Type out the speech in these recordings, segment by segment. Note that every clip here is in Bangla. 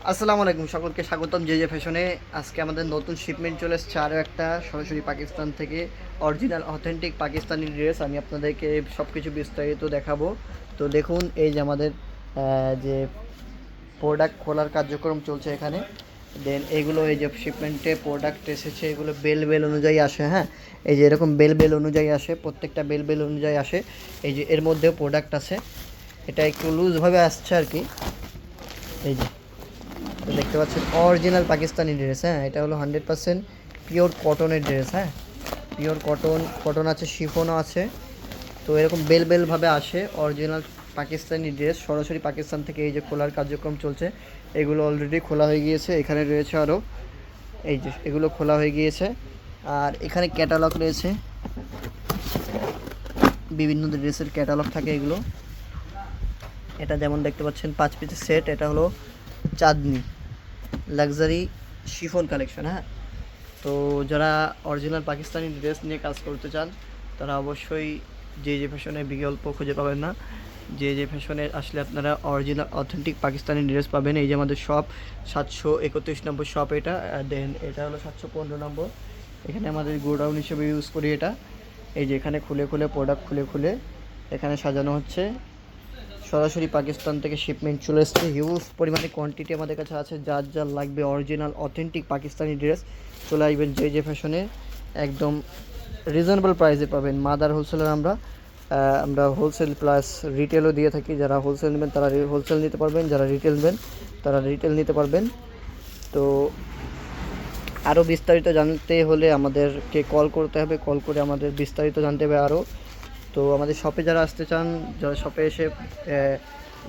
আসসালামু আলাইকুম, সকলকে স্বাগতম জে জে ফ্যাশনে। আজকে আমাদের নতুন শিপমেন্ট চলে এসেছে আরও একটা সরাসরি পাকিস্তান থেকে অরিজিনাল অথেন্টিক পাকিস্তানি ড্রেস। আমি আপনাদেরকে সব কিছু বিস্তারিত দেখাবো। তো দেখুন, এই যে আমাদের যে প্রোডাক্ট খোলার কার্যক্রম চলছে এখানে। দেন এগুলো এই যে শিপমেন্টে প্রোডাক্ট এসেছে, এগুলো বেল বেল অনুযায়ী আসে। হ্যাঁ, এই যে এরকম বেল বেল অনুযায়ী আসে, প্রত্যেকটা বেল বেল অনুযায়ী আসে। এই যে এর মধ্যেও প্রোডাক্ট আছে, এটা একটু লুজভাবে আসছে আর কি। এই যে তো দেখতে পাচ্ছেন অরিজিনাল পাকিস্তানি ড্রেস। হ্যাঁ, এটা হলো 100% পিওর কটনের ড্রেস। হ্যাঁ, পিওর কটন আছে, শিফনও আছে। তো এরকম বেল বেলভাবে আসে অরিজিনাল পাকিস্তানি ড্রেস সরাসরি পাকিস্তান থেকে। এই যে খোলার কার্যক্রম চলছে, এগুলো অলরেডি খোলা হয়ে গিয়েছে। এখানে রয়েছে আরও, এই যে এগুলো খোলা হয়ে গিয়েছে। আর এখানে ক্যাটালগ রয়েছে, বিভিন্ন ড্রেসের ক্যাটালগ থাকে এগুলো। এটা যেমন দেখতে পাচ্ছেন 5 পিসের সেট, এটা হলো চাঁদনি লাক্সারি শিফন কালেকশন। হ্যাঁ, তো যারা অরিজিনাল পাকিস্তানি ড্রেস নিয়ে কাজ করতে চান তারা অবশ্যই জে জে ফ্যাশনের বিকল্প খুঁজে পাবেন না। জে জে ফ্যাশনে আসলে আপনারা অরিজিনাল অথেন্টিক পাকিস্তানি ড্রেস পাবেন। এই যে আমাদের শপ 731 নম্বর শপ এটা। দেন এটা হলো 715 নম্বর। এখানে আমাদের গোডাউন হিসেবে ইউজ করি এটা। এই যে এখানে খুলে খুলে প্রোডাক্ট খুলে খুলে এখানে সাজানো হচ্ছে। সরাসরি পাকিস্তান থেকে শিপমেন্ট চলে এসছে, হিউজ পরিমাণে কোয়ান্টিটি আমাদের কাছে আছে। যার যার লাগবে অরিজিনাল অথেন্টিক পাকিস্তানি ড্রেস চলে আসবেন জে জে ফ্যাশনে। একদম রিজনেবল প্রাইসে পাবেন। মাদার হোলসেলার আমরা, আমরা হোলসেল প্লাস রিটেলও দিয়ে থাকি। যারা হোলসেল নেবেন তারা হোলসেল নিতে পারবেন, যারা রিটেল নেবেন তারা রিটেল নিতে পারবেন। তো আরও বিস্তারিত জানতে হলে আমাদেরকে কল করতে হবে, কল করে আমাদের বিস্তারিত জানতে হবে আরও। তো আমাদের শপে যারা আসতে চান, যারা শপে এসে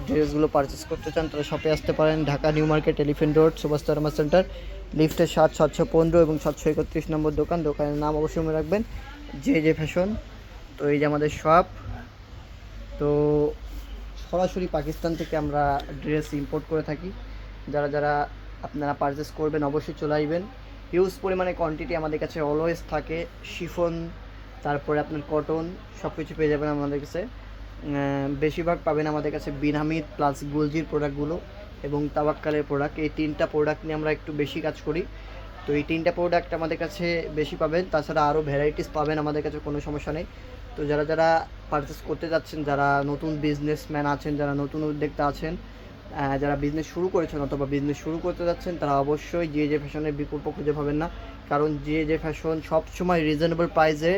ড্রেসগুলো পারচেস করতে চান তারা শপে আসতে পারেন। Dhaka new market, elephant road, Subhash তারামা সেন্টার, লিফটের 715 এবং 731 নম্বর দোকান। দোকানের নাম অবশ্যই মনে রাখবেন, জে জে ফ্যাশন। তো এই যে আমাদের শপ। তো সরাসরি পাকিস্তান থেকে আমরা ড্রেস ইম্পোর্ট করে থাকি। যারা যারা আপনারা পারচেস করবেন অবশ্যই চলে আসবেন। হিউজ পরিমাণে কোয়ান্টিটি আমাদের কাছে অলওয়েজ থাকে। শিফন, তারপরে আপনার কটন, সব কিছু পেয়ে যাবেন আমাদের কাছে। বেশিরভাগ পাবেন আমাদের কাছে বিন হামিদ প্লাস গুলজির প্রোডাক্টগুলো এবং তাওয়াক্কালের প্রোডাক্ট। এই তিনটা প্রোডাক্ট নিয়ে আমরা একটু বেশি কাজ করি। তো এই তিনটা প্রোডাক্ট আমাদের কাছে বেশি পাবেন। তাছাড়া আরও ভ্যারাইটিস পাবেন আমাদের কাছে, কোনো সমস্যা নেই। তো যারা যারা পারচেস করতে যাচ্ছেন, যারা নতুন বিজনেসম্যান আছেন, যারা নতুন উদ্যোক্তা আছেন, যারা বিজনেস শুরু করেছেন অথবা বিজনেস শুরু করতে যাচ্ছেন, তারা অবশ্যই জে জে ফ্যাশনের বিকল্প খুঁজে পাবেন না। কারণ জে জে ফ্যাশন সবসময় রিজনেবল প্রাইসে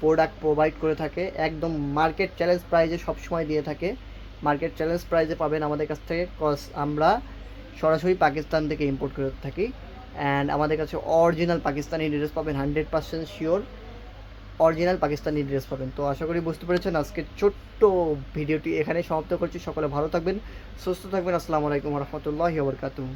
প্রোডাক্ট প্রোভাইড করে থাকে। একদম মার্কেট চ্যালেঞ্জ প্রাইসে সবসময় দিয়ে থাকে। মার্কেট চ্যালেঞ্জ প্রাইসে পাবেন আমাদের কাছ থেকে, কজ আমরা সরাসরি পাকিস্তান থেকে ইম্পোর্ট করে থাকি। অ্যান্ড আমাদের কাছে অরিজিনাল পাকিস্তানি ড্রেস পাবেন, 100% শিওর অরিজিনাল পাকিস্তানি ড্রেস পাবেন। তো আশা করি বুঝতে পেরেছেন। আজকের ছোট্ট ভিডিওটি এখানেই সমাপ্ত করছি। সকলে ভালো থাকবেন, সুস্থ থাকবেন। আসসালামু আলাইকুম রহমতুল্লাহি ওয়া বারাকাতুহু।